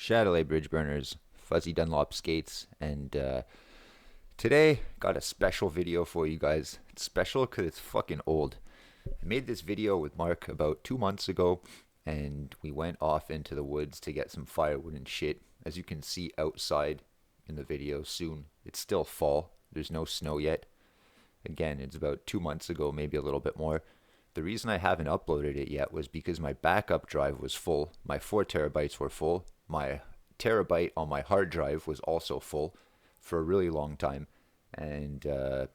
Chatelet bridge burners, fuzzy Dunlop skates, and today got a special video for you guys. It's special because it's fucking old. I made this video with Mark about 2 months ago, and we went off into the woods to get some firewood and shit. As you can see outside in the video soon, it's still fall. There's no snow yet. Again, it's about 2 months ago, maybe a little bit more. The reason I haven't uploaded it yet was because my backup drive was full. My 4 terabytes were full. My terabyte on my hard drive was also full for a really long time. And the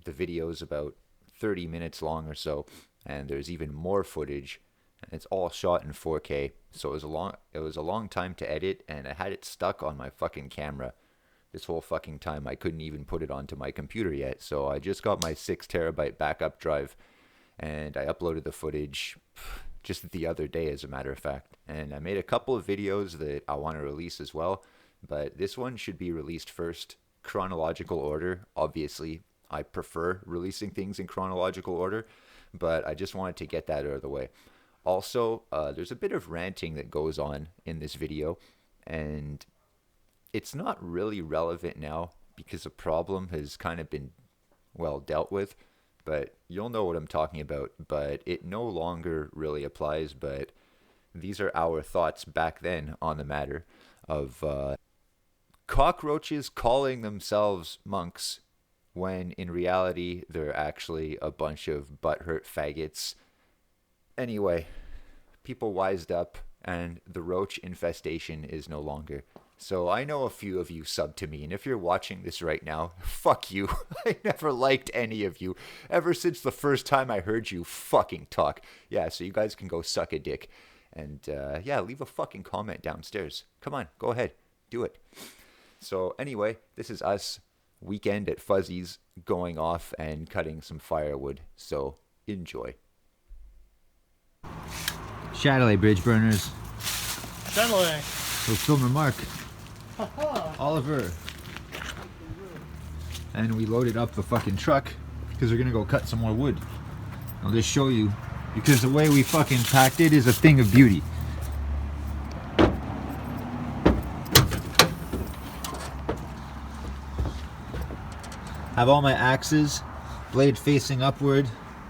video is about 30 minutes long or so. And there's even more footage. And it's all shot in 4K. So it was a long time to edit. And I had it stuck on my fucking camera. This whole fucking time I couldn't even put it onto my computer yet. So I just got my 6 terabyte backup drive. And I uploaded the footage just the other day, as a matter of fact. And I made a couple of videos that I want to release as well. But this one should be released first. Chronological order. Obviously, I prefer releasing things in chronological order. But I just wanted to get that out of the way. Also, there's a bit of ranting that goes on in this video. And it's not really relevant now because the problem has kind of been, well, dealt with. But you'll know what I'm talking about, but it no longer really applies. But these are our thoughts back then on the matter of cockroaches calling themselves monks when in reality they're actually a bunch of butthurt faggots. Anyway, people wised up and the roach infestation is no longer. So I know a few of you sub to me, and if you're watching this right now, fuck you. I never liked any of you ever since the first time I heard you fucking talk. Yeah, so you guys can go suck a dick. And yeah, leave a fucking comment downstairs. Come on, go ahead. Do it. So anyway, this is us, weekend at Fuzzy's, going off and cutting some firewood. So enjoy. Chatelet bridge burners. Chatelet. So filmer Mark. Oliver. And we loaded up the fucking truck because we're gonna go cut some more wood. I'll just show you because the way we fucking packed it is a thing of beauty. Have all my axes, blade facing upward.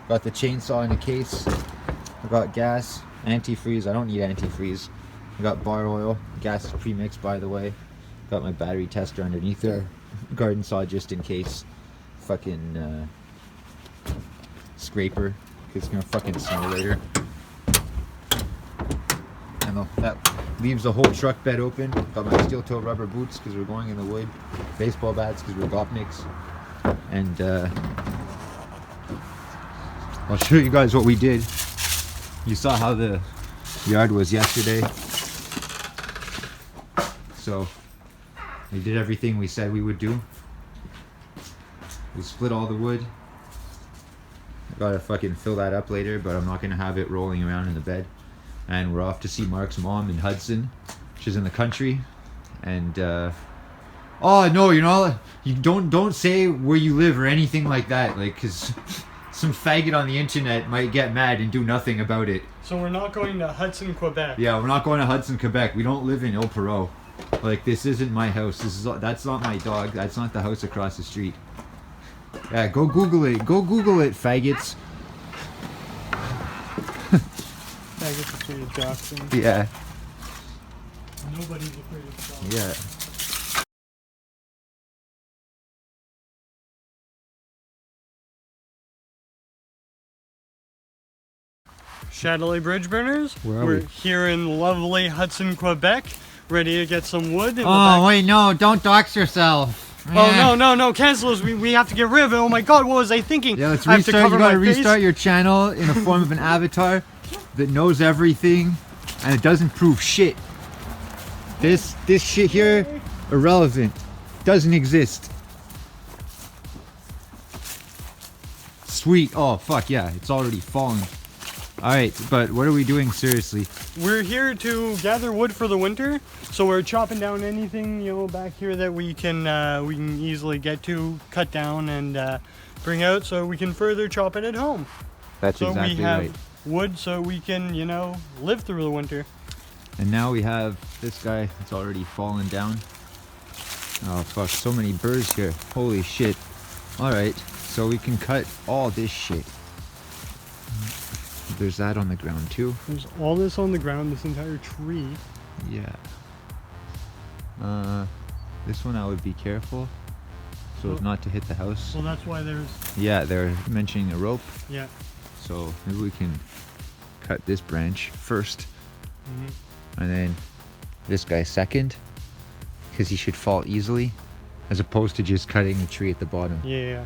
Got the chainsaw in a case. I got gas, antifreeze. I don't need antifreeze. I got bar oil. Gas is pre-mixed, by the way. Got my battery tester underneath there. Garden saw just in case. Fucking scraper, because it's gonna fucking snow later. And that leaves the whole truck bed open. Got my steel toe rubber boots because we're going in the wood. Baseball bats because we're gopniks. And I'll show you guys what we did. You saw how the yard was yesterday. So we did everything we said we would do. We split all the wood. I gotta fucking fill that up later, but I'm not gonna have it rolling around in the bed. And we're off to see Mark's mom in Hudson. She's in the country. And oh no, you know, you don't say where you live or anything like that, like, cause some faggot on the internet might get mad and do nothing about it. So we're not going to Hudson, Quebec. Yeah, we're not going to Hudson, Quebec. We don't live in Il Perot. Like, this isn't my house. That's not my dog. That's not the house across the street. Yeah, go Google it. Go Google it, faggots. Faggots afraid of Jackson. Yeah. Nobody's afraid of Jackson. Yeah. Chatelet bridge burners. Where are We're we? here in lovely Hudson, Quebec, ready to get some wood. Oh, wait, no. Don't dox yourself. Oh, no, cancel us. We have to get rid of it. Oh my god, what was I thinking? Yeah, let's I have to restart. cover You gotta my face. restart your channel in a form of an avatar that knows everything and it doesn't prove shit. This shit here, irrelevant. Doesn't exist. Sweet. Oh, fuck yeah. It's already fallen. Alright, but what are we doing seriously? We're here to gather wood for the winter, so we're chopping down anything, you know, back here that we can easily get to, cut down, and bring out so we can further chop it at home. That's so exactly we have right. wood so we can, you know, live through the winter. And now we have this guy that's already fallen down. Oh fuck, so many birds here. Holy shit. Alright, so we can cut all this shit. There's that on the ground too. There's all this on the ground, this entire tree. Yeah. This one I would be careful so as not to hit the house. Well, that's why there's... Yeah, they're mentioning a rope. Yeah. So maybe we can cut this branch first. And then this guy second, because he should fall easily, as opposed to just cutting the tree at the bottom. Yeah.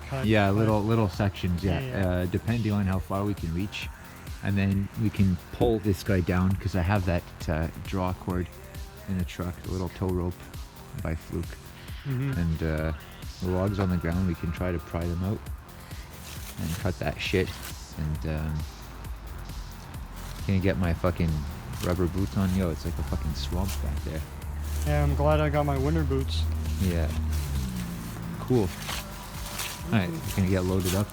Cut, yeah, cut. little sections. Yeah, Yeah. Depending on how far we can reach, and then we can pull this guy down because I have that draw cord in the truck, a little tow rope by Fluke, and the logs on the ground. We can try to pry them out and cut that shit. And gonna get my fucking rubber boots on. Yo, it's like a fucking swamp back there. Yeah, I'm glad I got my winter boots. Yeah. Cool. Alright, we're gonna get loaded up.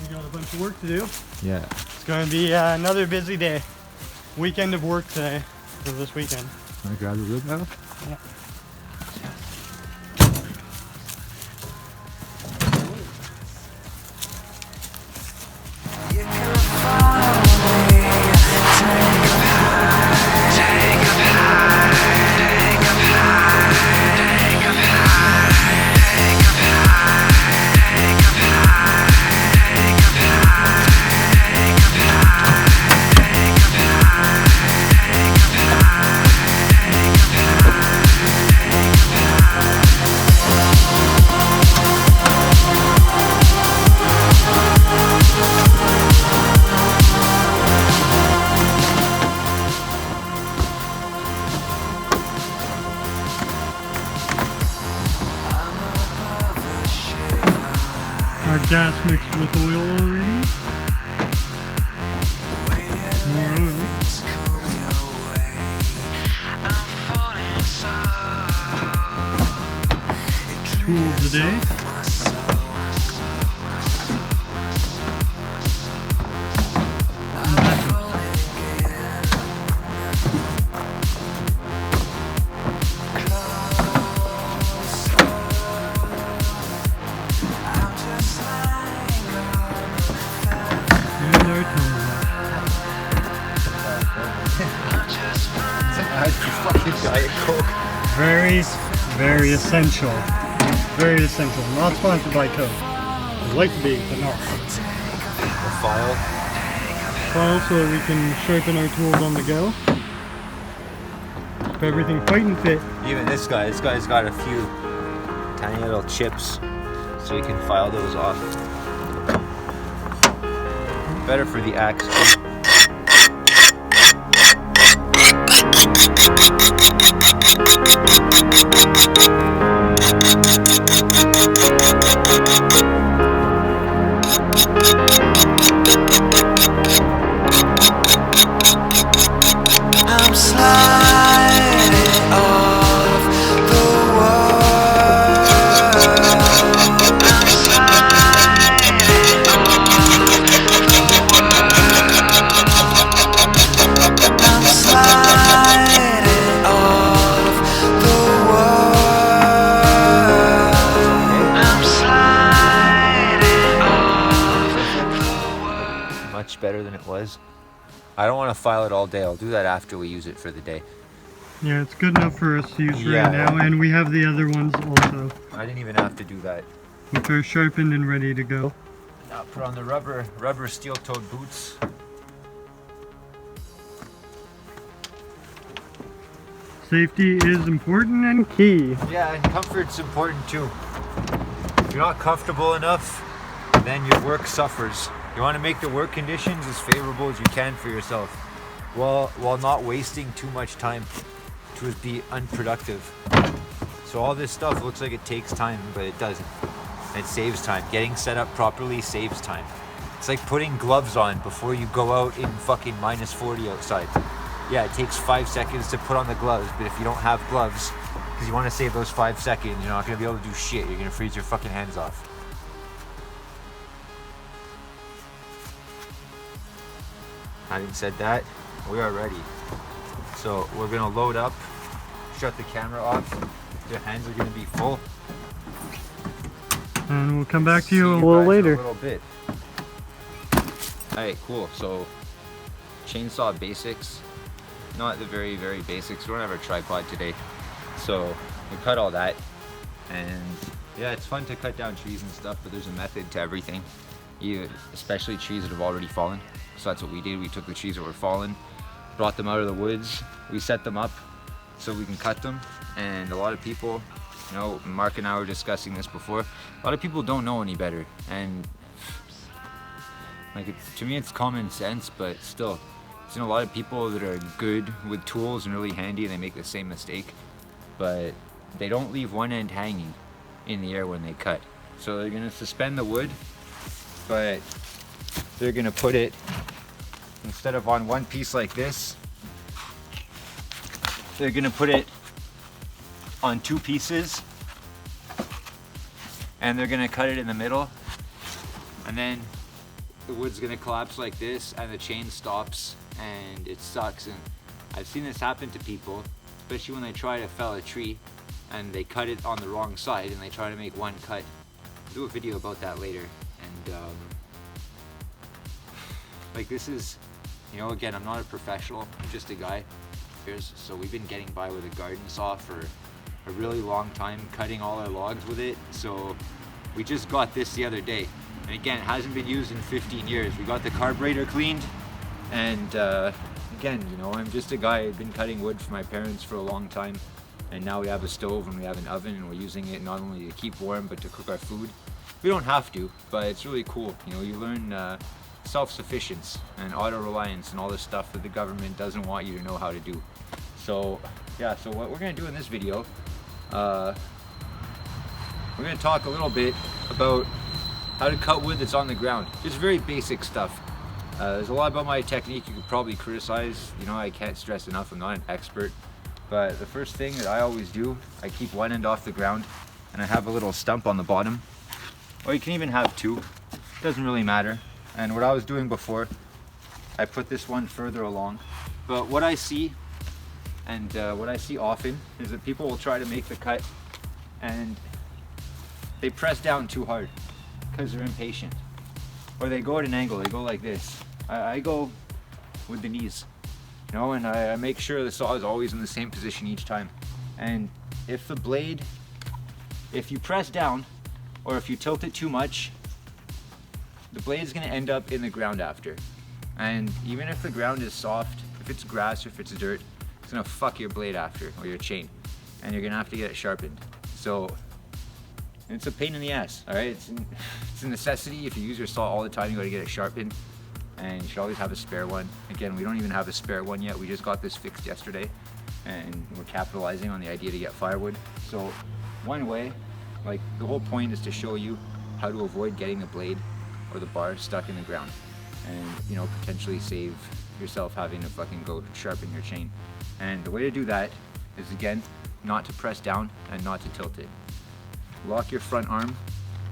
We got a bunch of work to do. Yeah. It's gonna be another busy day. Weekend of work today, for this weekend. Wanna grab the wheelbarrow? Yeah. Our gas mixed with oil already. More oil. Tool of the day. Very, very essential. Very essential. Not sponsored by Coke. I'd like to be, but not. The file. File so that we can sharpen our tools on the go. Keep everything quite and fit. Even this guy's got a few tiny little chips, so you can file those off. Better for the axe. I'm sliding off the world. I'm sliding off the world. I'm sliding off the world. I'm sliding off the world. Much better than it was. I don't want to file it all day. I'll do that after we use it for the day. Yeah, it's good enough for us to use Yeah. right now, and we have the other ones also, I didn't even have to do that. which are sharpened and ready to go. Now put on the rubber steel-toed boots. Safety is important and key. Yeah, and comfort's important too. If you're not comfortable enough, then your work suffers. You want to make the work conditions as favorable as you can for yourself, while not wasting too much time to be unproductive. So all this stuff looks like it takes time, but it doesn't. It saves time. Getting set up properly saves time. It's like putting gloves on before you go out in fucking -40 outside. Yeah, it takes 5 seconds to put on the gloves, but if you don't have gloves, because you want to save those 5 seconds, you're not going to be able to do shit. You're going to freeze your fucking hands off. Having said that, we are ready. So we're gonna load up, shut the camera off. Your hands are gonna be full. And we'll come back to you a See little guys in later. a little bit. Alright, cool. So chainsaw basics. Not the very, very basics. We don't have our tripod today. So we cut all that. And yeah, it's fun to cut down trees and stuff, but there's a method to everything. Especially trees that have already fallen. So that's what we did. We took the trees that were fallen, brought them out of the woods, we set them up so we can cut them. And a lot of people, you know, Mark and I were discussing this before, a lot of people don't know any better. And like, to me it's common sense, but still, I've seen a lot of people that are good with tools and really handy and they make the same mistake, but they don't leave one end hanging in the air when they cut. So they're gonna suspend the wood, but they're gonna put it, instead of on one piece like this, they're gonna put it on two pieces, and they're gonna cut it in the middle, and then the wood's gonna collapse like this, and the chain stops, and it sucks. And I've seen this happen to people, especially when they try to fell a tree, and they cut it on the wrong side, and they try to make one cut. I'll do a video about that later. And like, this is, you know, again, I'm not a professional, I'm just a guy. So we've been getting by with a garden saw for a really long time, cutting all our logs with it. So we just got this the other day, and again, it hasn't been used in 15 years. We got the carburetor cleaned, and again, you know, I'm just a guy. I've been cutting wood for my parents for a long time, and now we have a stove and we have an oven, and we're using it not only to keep warm but to cook our food. We don't have to, but it's really cool. You know, you learn self-sufficiency and auto-reliance and all this stuff that the government doesn't want you to know how to do. So yeah, so what we're gonna do in this video, we're gonna talk a little bit about how to cut wood that's on the ground. Just very basic stuff. There's a lot about my technique you could probably criticize. You know, I can't stress enough, I'm not an expert. But the first thing that I always do, I keep one end off the ground, and I have a little stump on the bottom. Or you can even have two, doesn't really matter. And what I was doing before, I put this one further along. But what I see, and what I see often, is that people will try to make the cut and they press down too hard because they're impatient. Or they go at an angle, they go like this. I go with the knees, you know, and I make sure the saw is always in the same position each time. And if the blade, if you press down or if you tilt it too much, the blade is going to end up in the ground after. And even if the ground is soft, if it's grass or if it's dirt, it's going to fuck your blade after, or your chain, and you're going to have to get it sharpened. So it's a pain in the ass, all right? It's a necessity. If you use your saw all the time, you got to get it sharpened, and you should always have a spare one. Again, we don't even have a spare one yet. We just got this fixed yesterday, and we're capitalizing on the idea to get firewood. So one way, like, the whole point is to show you how to avoid getting the blade or the bar stuck in the ground, and, you know, potentially save yourself having to fucking go sharpen your chain. And the way to do that is, again, not to press down and not to tilt it. Lock your front arm,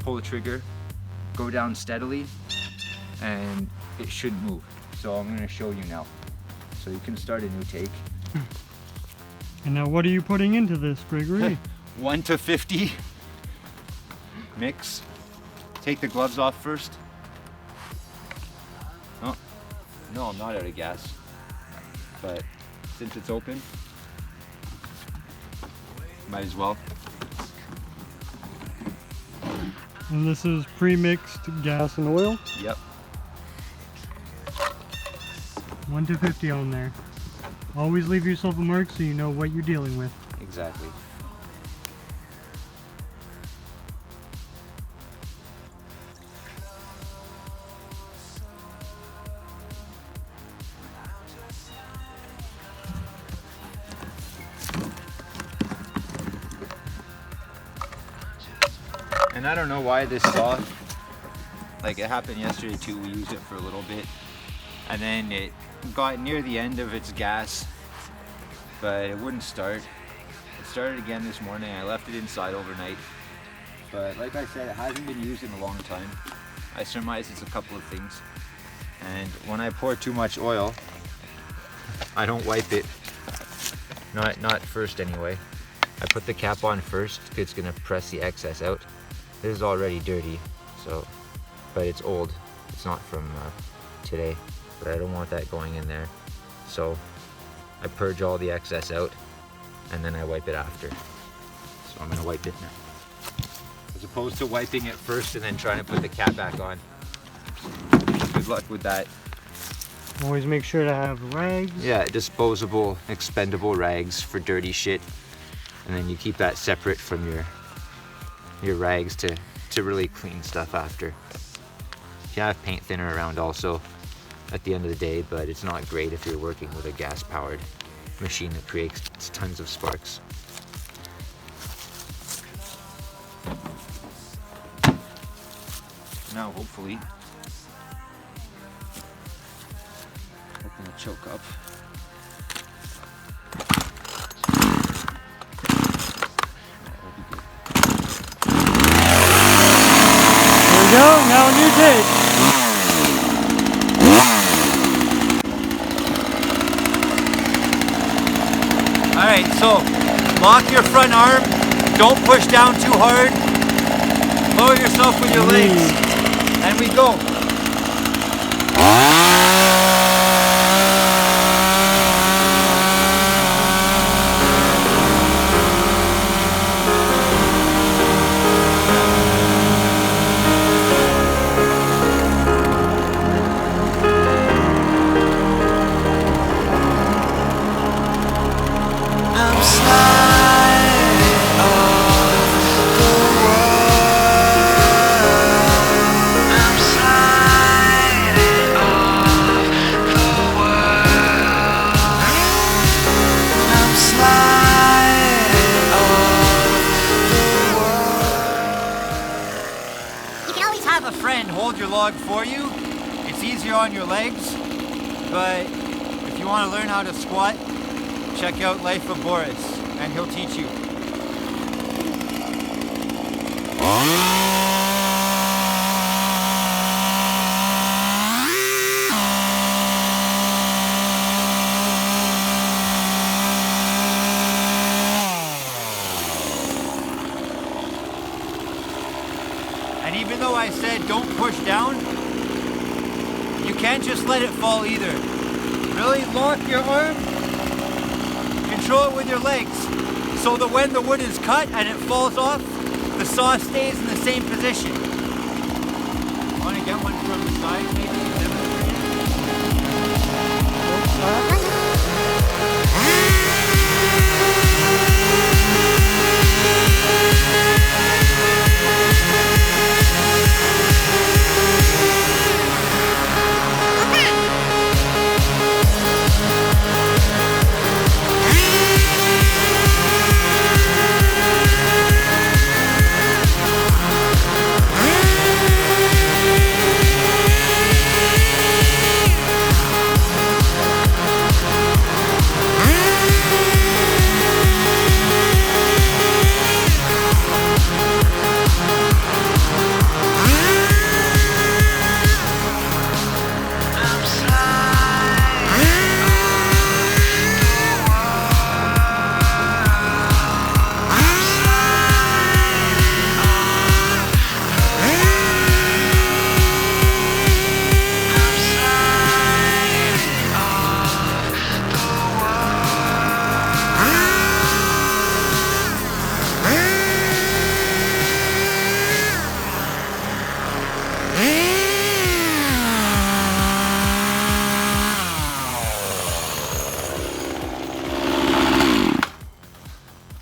pull the trigger, go down steadily, and it shouldn't move. So I'm going to show you now. So you can start a new take. And now what are you putting into this, Gregory? 1 to 50 mix. Take the gloves off first. Oh, no, I'm not out of gas. But since it's open, might as well. And this is pre-mixed gas and oil. Yep. 1 to 50 on there. Always leave yourself a mark so you know what you're dealing with. Exactly. And I don't know why this saw, like, it happened yesterday too. We used it for a little bit, and then it got near the end of its gas, but it wouldn't start. It started again this morning. I left it inside overnight, but like I said, it hasn't been used in a long time. I surmise it's a couple of things. And when I pour too much oil, I don't wipe it Not first anyway. I put the cap on first because it's gonna press the excess out. This is already dirty, so, but it's old. It's not from today, but I don't want that going in there. So I purge all the excess out and then I wipe it after. So I'm gonna wipe it now. As opposed to wiping it first and then trying to put the cap back on. Good luck with that. Always make sure to have rags. Yeah, disposable, expendable rags for dirty shit. And then you keep that separate from your rags to really clean stuff after. You can have paint thinner around also at the end of the day, but it's not great if you're working with a gas-powered machine that creates tons of sparks. Now hopefully open the choke up. There we go, now a new take. Alright, so lock your front arm, don't push down too hard, lower yourself with your legs, and we go. I'm sliding off the world. I'm sliding off the world. I'm sliding off the world. You can always have a friend hold your log for you. It's easier on your legs, but if you want to learn how to squat, check out Life of Boris, and he'll teach you. And even though I said don't push down, you can't just let it fall either. Really lock your arm, control it with your legs, so that when the wood is cut and it falls off, the saw stays in the same position. Want to get one from the side, maybe?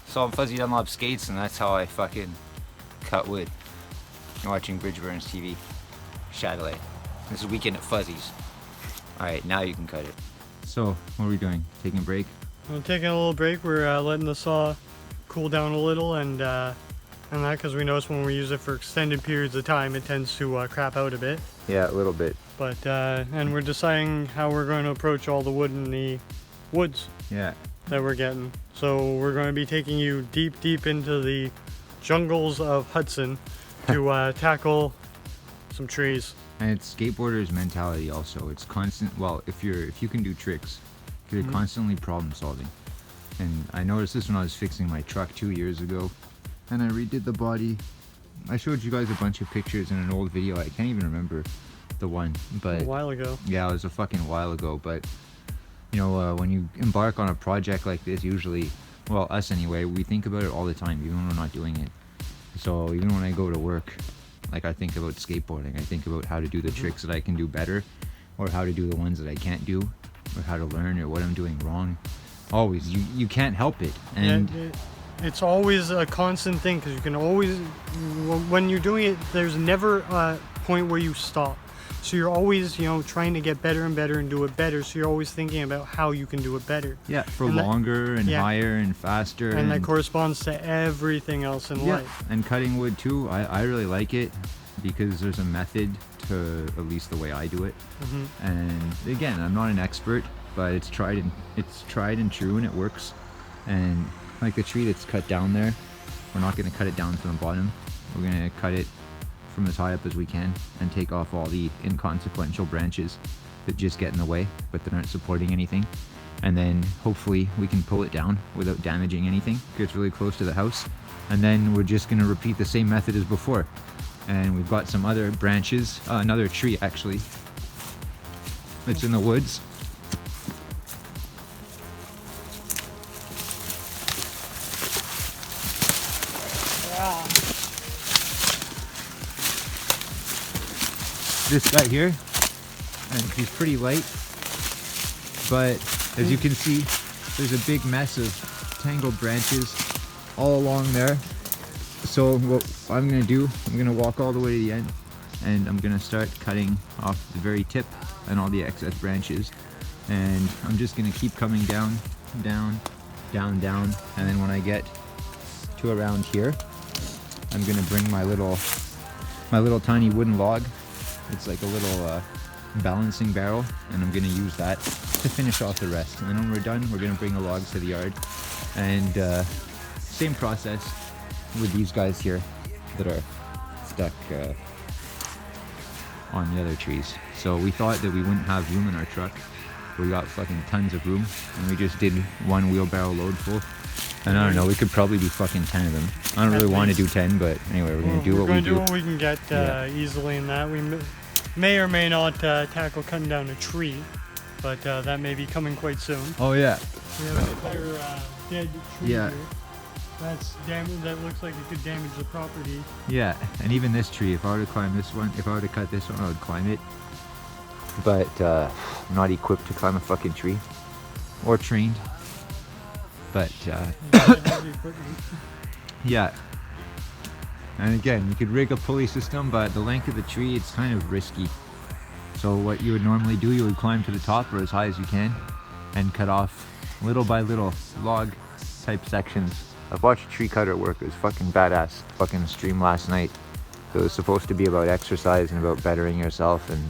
So I'm Fuzzy Dunlop Skates, and that's how I fucking cut wood. You're watching Bridge Burns TV. Chatelet. This is Weekend at Fuzzy's. Alright, now you can cut it. So, what are we doing? Taking a break? We're taking a little break. We're letting the saw cool down a little, and that because we notice when we use it for extended periods of time, it tends to crap out a bit. Yeah, a little bit. But and we're deciding how we're going to approach all the wood in the woods Yeah. that we're getting. So we're going to be taking you deep into the jungles of Hudson to tackle some trees. And it's skateboarder's mentality also. It's constant, well, if you can do tricks, you're constantly problem solving. And I noticed this when I was fixing my truck 2 years ago, and I redid the body. I showed you guys a bunch of pictures in an old video. I can't even remember the one, but A while ago. yeah, it was a fucking while ago. But you know, when you embark on a project like this, usually, well, us anyway, we think about it all the time, even when we're not doing it. So even when I go to work, like I think about skateboarding, I think about how to do the tricks that I can do better, or how to do the ones that I can't do, or how to learn, or what I'm doing wrong. Always, you can't help it. And it's always a constant thing, because you can always, when you're doing it, there's never a point where you stop. So you're always, you know, trying to get better and better and do it better. So you're always thinking about how you can do it better. yeah, for longer and higher and faster. And that corresponds to everything else in life. And cutting wood too, I really like it because there's a method to at least the way I do it. And again, I'm not an expert, but it's tried and true, and it works. And like the tree that's cut down there, we're not going to cut it down from the bottom. We're going to cut it from as high up as we can and take off all the inconsequential branches that just get in the way but that aren't supporting anything. And then hopefully we can pull it down without damaging anything. Gets really close to the house, and then we're just going to repeat the same method as before. And we've got some other branches, another tree actually, that's in the woods. This guy here, and he's pretty light, but as you can see, there's a big mess of tangled branches all along there. So what I'm gonna do, I'm gonna walk all the way to the end, and I'm gonna start cutting off the very tip and all the excess branches, and I'm just gonna keep coming down, down, down, down, and then when I get to around here, I'm gonna bring my little tiny wooden log. It's like a little balancing barrel, and I'm gonna use that to finish off the rest. And then when we're done, we're gonna bring the logs to the yard. And same process with these guys here that are stuck on the other trees. So we thought that we wouldn't have room in our truck. We got fucking tons of room, and we just did one wheelbarrow load full. And I don't know, we could probably do fucking 10 of them. I don't really want to do 10, but anyway, we're going to do what we do. We're going to do what we can get easily in that. We may or may not tackle cutting down a tree, but that may be coming quite soon. Oh yeah. We have an entire dead tree Yeah. here. That's damage. That looks like it could damage the property. Yeah, and even this tree, if I were to climb this one, if I were to cut this one, I would climb it. But I'm not equipped to climb a fucking tree. Or trained. But yeah. And again, you could rig a pulley system, but the length of the tree, it's kind of risky. So what you would normally do, you would climb to the top or as high as you can and cut off little by little log type sections. I've watched a tree cutter work. It was fucking badass. Fucking stream last night. So it was supposed to be about exercise and about bettering yourself and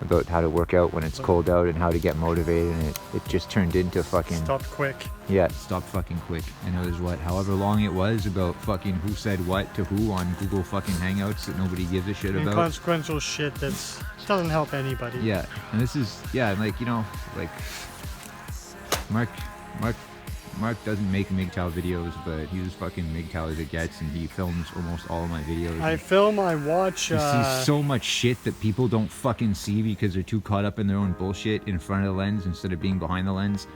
about how to work out when it's cold out and how to get motivated, and it just turned into fucking... Stopped quick. Yeah, it stopped fucking quick. And it was what, however long it was, about fucking who said what to who on Google fucking Hangouts that nobody gives a shit about. Inconsequential shit that doesn't help anybody. Yeah, and this is, yeah, like, you know, like, Mark doesn't make MGTOW videos, but he's as fucking MGTOW as it gets, and he films almost all of my videos. I watch. You see so much shit that people don't fucking see because they're too caught up in their own bullshit in front of the lens instead of being behind the lens.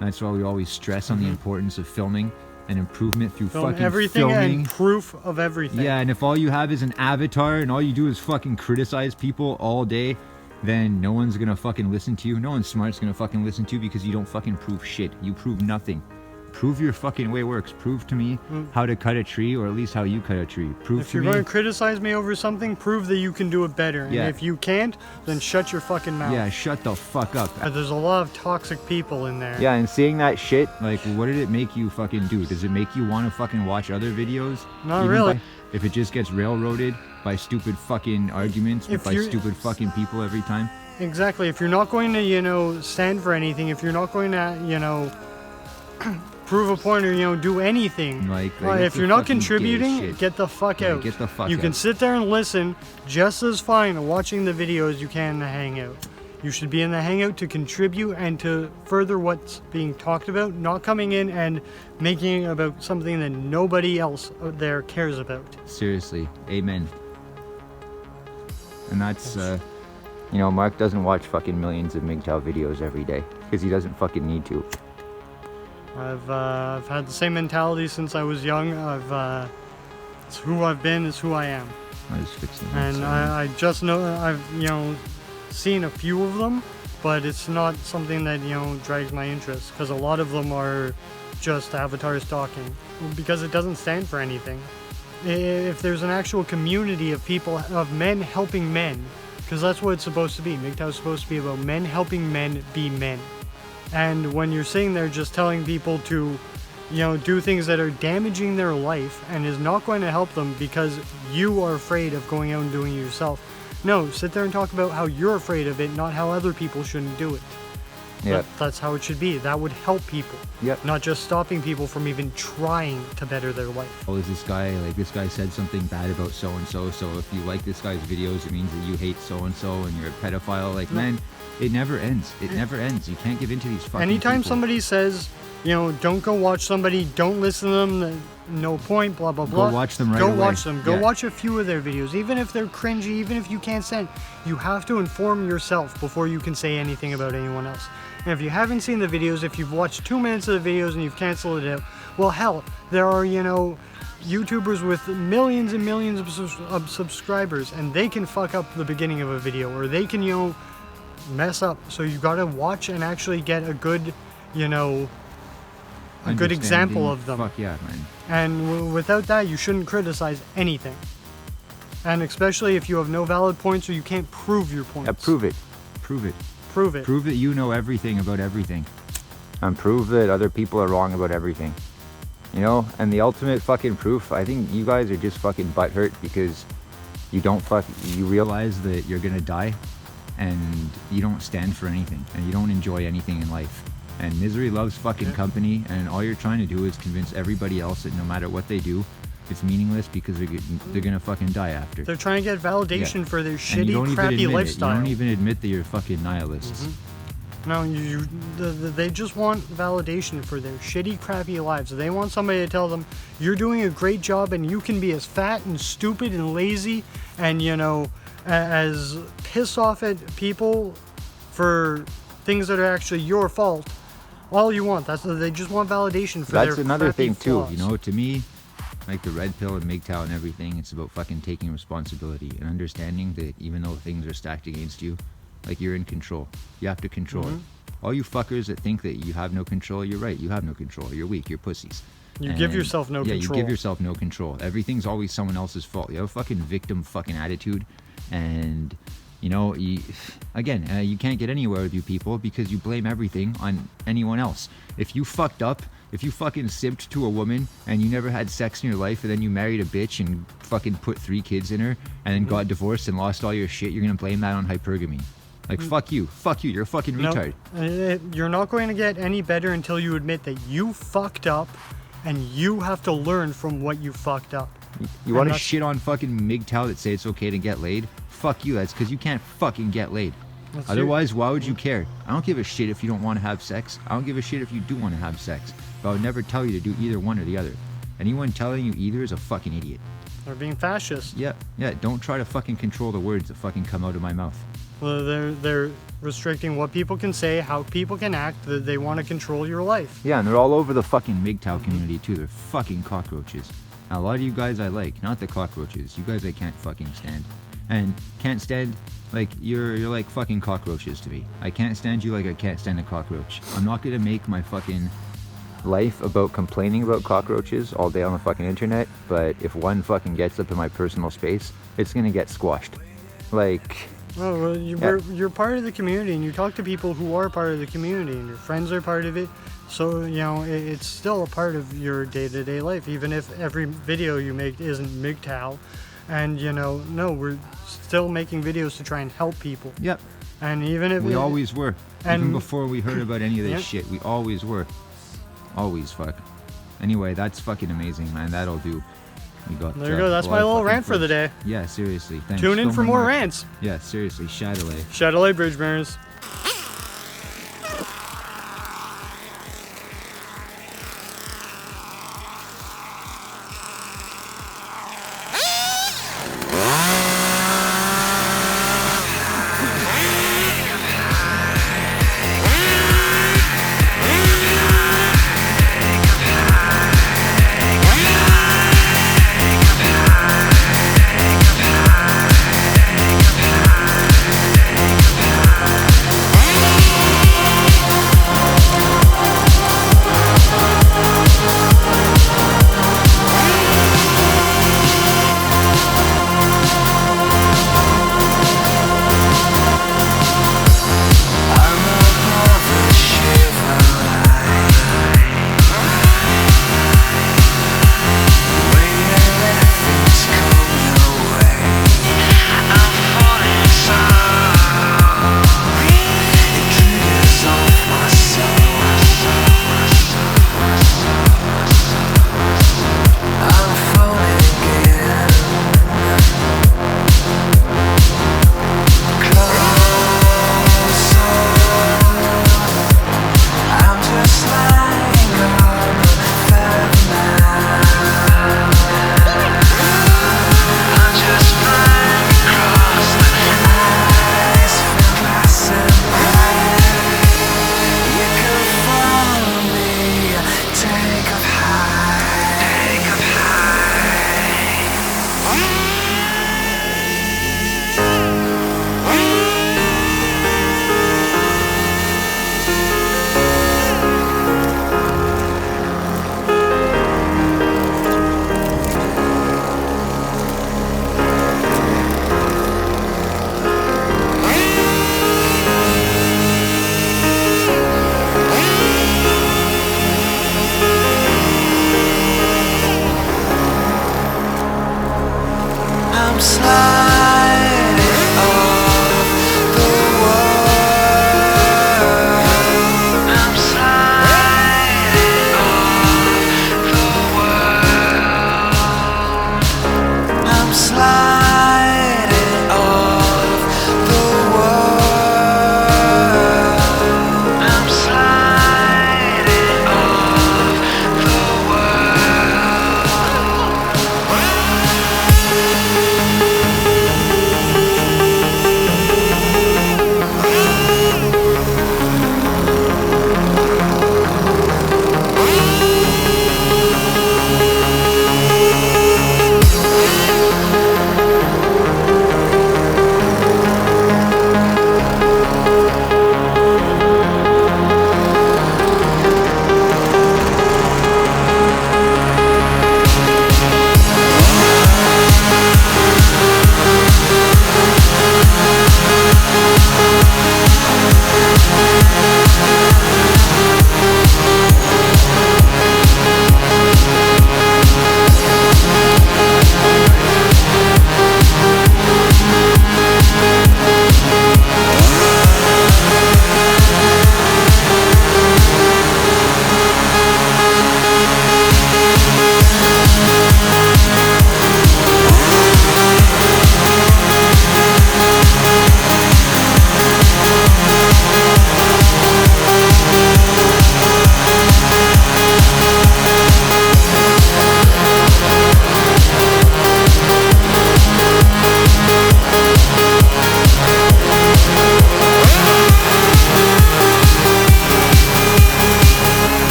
And that's why we always stress on the importance of filming and improvement through fucking everything filming. And proof of everything. Yeah, and if all you have is an avatar and all you do is fucking criticize people all day, then no one's gonna fucking listen to you. No one smart's gonna fucking listen to you because you don't fucking prove shit. You prove nothing. Prove your fucking way works. Prove to me how to cut a tree, or at least how you cut a tree. Prove to me. If you're going to criticize me over something, prove that you can do it better. And if you can't, then shut your fucking mouth. Yeah, shut the fuck up. There's a lot of toxic people in there. Yeah, and seeing that shit, like, what did it make you fucking do? Does it make you want to fucking watch other videos? Not really. If it just gets railroaded by stupid fucking arguments by stupid fucking people every time? Exactly. If you're not going to, you know, stand for anything, if you're not going to, you know, prove a point or, you know, do anything. If you're not contributing, get the fuck out. Get the fuck out. You can sit there and listen just as fine watching the videos you can hang out. You should be in the hangout to contribute and to further what's being talked about, not coming in and making it about something that nobody else out there cares about. Seriously, amen. And that's, you know, Mark doesn't watch fucking millions of MGTOW videos every day because he doesn't fucking need to. I've had the same mentality since I was young. It's who I've been, it's who I am. I just fixed the And I just know, I've, you know, seen a few of them, but it's not something that, you know, drags my interest, because a lot of them are just avatars talking, because it doesn't stand for anything. If there's an actual community of people, of men helping men, because that's what it's supposed to be. MGTOW is supposed to be about men helping men be men. And when you're sitting there just telling people to, you know, do things that are damaging their life and is not going to help them because you are afraid of going out and doing it yourself. No, sit there and talk about how you're afraid of it, not how other people shouldn't do it. Yeah. That's how it should be. That would help people. Yep. Not just stopping people from even trying to better their life. Oh, is this guy, like, this guy said something bad about so-and-so, so if you like this guy's videos, it means that you hate so-and-so and you're a pedophile. Like, man, it never ends. It never ends. You can't give in to these fucking Anytime people. somebody says, you know, don't go watch somebody, don't listen to them, no point, blah, blah, blah. Go watch them right Go away. watch them. Go Yeah. watch a few of their videos. Even if they're cringy, even if you can't stand, you have to inform yourself before you can say anything about anyone else. And if you haven't seen the videos, if you've watched 2 minutes of the videos and you've canceled it out, well, hell, there are, you know, YouTubers with millions and millions of subscribers, and they can fuck up the beginning of a video, or they can, you know, mess up. So you gotta watch and actually get a good, you know, a good example of them. Fuck yeah, man. And without that, you shouldn't criticize anything. And especially if you have no valid points or you can't prove your points. Yeah, prove it. Prove it. Prove it. Prove that you know everything about everything. And prove that other people are wrong about everything. You know? And the ultimate fucking proof, I think you guys are just fucking butthurt because you you realize Realize that you're gonna die and you don't stand for anything and you don't enjoy anything in life. And misery loves fucking company, and all you're trying to do is convince everybody else that no matter what they do, it's meaningless because they're gonna fucking die after. They're trying to get validation Yeah. for their And you don't shitty, even crappy admit it. lifestyle. You don't even admit that you're fucking nihilists. No, they just want validation for their shitty, crappy lives. They want somebody to tell them, you're doing a great job and you can be as fat and stupid and lazy and, you know, as pissed off at people for things that are actually your fault. All you want. They just want validation for That's their another crappy thing, too, flaws. You know, to me, like the red pill and MGTOW and everything, it's about fucking taking responsibility and understanding that even though things are stacked against you, like, you're in control. You have to control it. All you fuckers that think that you have no control, you're right. You have no control. You're weak. You're pussies. You give yourself no yeah, control. you give yourself no control. Everything's always someone else's fault. You have a fucking victim fucking attitude, and you know, you can't get anywhere with you people because you blame everything on anyone else. If you fucked up, if you fucking simped to a woman and you never had sex in your life, and then you married a bitch and fucking put 3 kids in her, and then got divorced and lost all your shit, you're gonna blame that on hypergamy. Like, fuck you, you're a fucking retard. You're not going to get any better until you admit that you fucked up and you have to learn from what you fucked up. You want to that's- shit on fucking MGTOW that say it's okay to get laid? Fuck you, that's because you can't fucking get laid. That's Otherwise, why would you care? I don't give a shit if you don't want to have sex. I don't give a shit if you do want to have sex. But I would never tell you to do either one or the other. Anyone telling you either is a fucking idiot. They're being fascist. Yeah, don't try to fucking control the words that fucking come out of my mouth. Well, they're restricting what people can say, how people can act. They want to control your life. Yeah, and they're all over the fucking MGTOW community too. They're fucking cockroaches. Now, a lot of you guys I like, not the cockroaches. You guys I can't fucking stand. And can't stand, like, you're like fucking cockroaches to me. I can't stand you like I can't stand a cockroach. I'm not gonna make my fucking life about complaining about cockroaches all day on the fucking internet, but if one fucking gets up in my personal space, it's gonna get squashed. Like, Oh, well, you're part of the community, and you talk to people who are part of the community, and your friends are part of it. So, you know, it's still a part of your day-to-day life, even if every video you make isn't MGTOW. And, you know, no, we're still making videos to try and help people. Yep. And even if We always were. And- Even before we heard about any of this Yep. shit, we always were. Always, fuck. Anyway, that's fucking amazing, man. That'll do. We got. There you go. That's my little rant for the day. Yeah, seriously. Thanks. Tune in Don't for bring more that- rants. Yeah, seriously. Shadowlay. Shadowlay Bridge Mariners.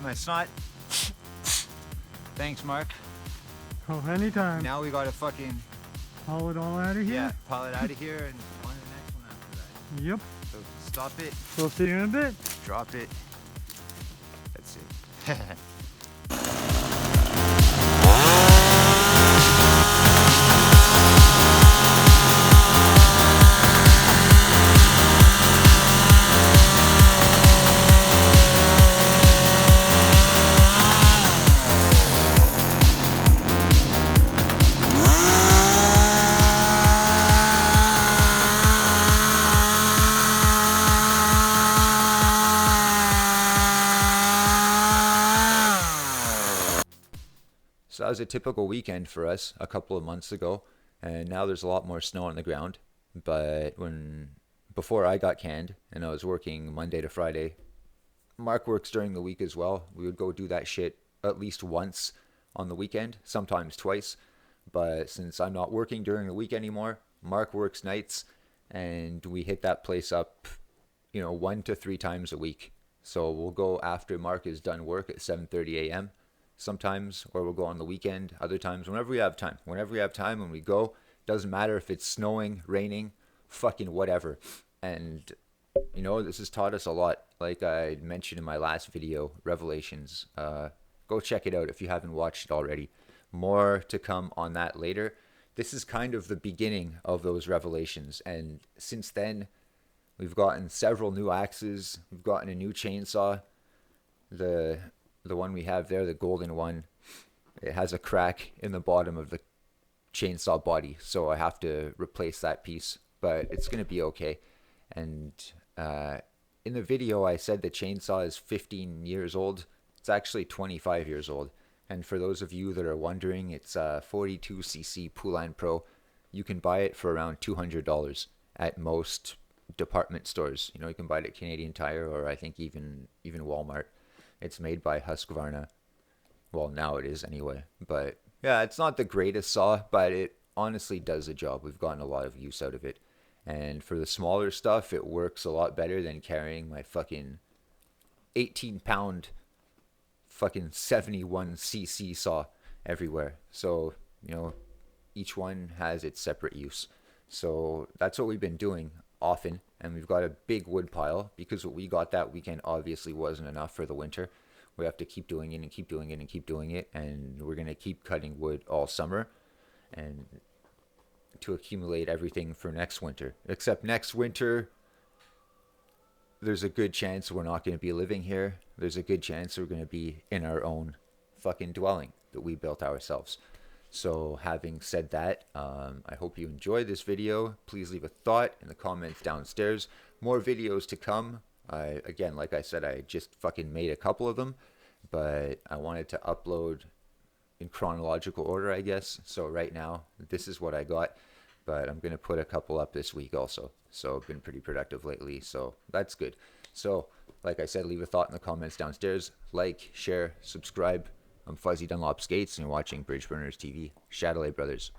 my snot. Thanks, Mark. Oh, anytime. Now we gotta fucking Haul it all out of here? pile it out of here and on to the next one after that. Yep. So stop it, We'll see you in a bit. drop it. That's it. So that was a typical weekend for us a couple of months ago, and now there's a lot more snow on the ground. But before I got canned and I was working Monday to Friday, Mark works during the week as well. We would go do that shit at least once on the weekend, sometimes twice. But since I'm not working during the week anymore, Mark works nights, and we hit that place up, 1 to 3 times a week. So we'll go after Mark is done work at 7:30 a.m. sometimes, or we'll go on the weekend, other times, whenever we have time. Whenever we have time, when we go, doesn't matter if it's snowing, raining, fucking whatever. And, this has taught us a lot. Like I mentioned in my last video, Revelations. Go check it out if you haven't watched it already. More to come on that later. This is kind of the beginning of those revelations. And since then, we've gotten several new axes. We've gotten a new chainsaw. The one we have there, the golden one, it has a crack in the bottom of the chainsaw body, so I have to replace that piece, but it's going to be okay. And in the video, I said the chainsaw is 15 years old. It's actually 25 years old. And for those of you that are wondering, it's a 42cc Poulan Pro. You can buy it for around $200 at most department stores. You can buy it at Canadian Tire, or I think even Walmart. It's made by Husqvarna. Well, now it is anyway. But yeah, it's not the greatest saw, but it honestly does the job. We've gotten a lot of use out of it. And for the smaller stuff, it works a lot better than carrying my fucking 18-pound fucking 71cc saw everywhere. So, each one has its separate use. So that's what we've been doing often. And we've got a big wood pile because what we got that weekend obviously wasn't enough for the winter. We have to keep doing it and keep doing it and keep doing it. And we're going to keep cutting wood all summer and to accumulate everything for next winter. Except next winter, there's a good chance we're not going to be living here. There's a good chance we're going to be in our own fucking dwelling that we built ourselves. So having said that, I hope you enjoyed this video. Please leave a thought in the comments downstairs. More videos to come. Again, like I said, I just fucking made a couple of them, but I wanted to upload in chronological order, I guess. So right now, this is what I got, but I'm going to put a couple up this week also. So I've been pretty productive lately, so that's good. So, like I said, leave a thought in the comments downstairs. Like, share, subscribe. I'm Fuzzy Dunlop Skates, and you're watching Bridge Burners TV. Chatelet Brothers.